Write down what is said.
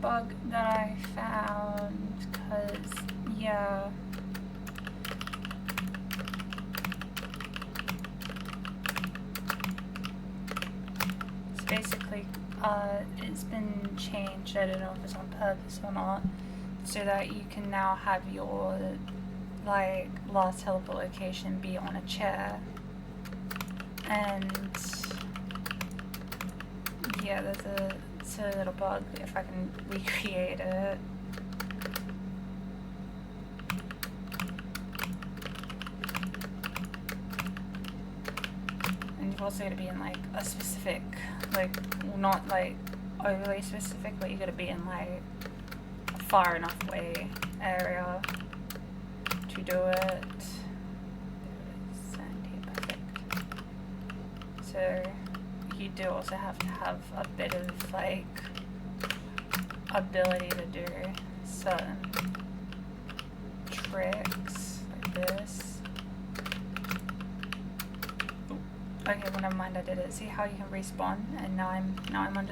bug that I found, because, yeah. It's basically, it's been changed, I don't know if it's on purpose or not, so that you can now have your, like, last teleport location be on a chair. And yeah, there's a silly little bug if I can recreate it. And you've also got to be in like a specific, like, not like overly specific, but you got to be in like a far enough away area to do it. So you do also have to have a bit of like ability to do certain tricks like this. Okay, well never mind, I did it. See how you can respawn, and now I'm under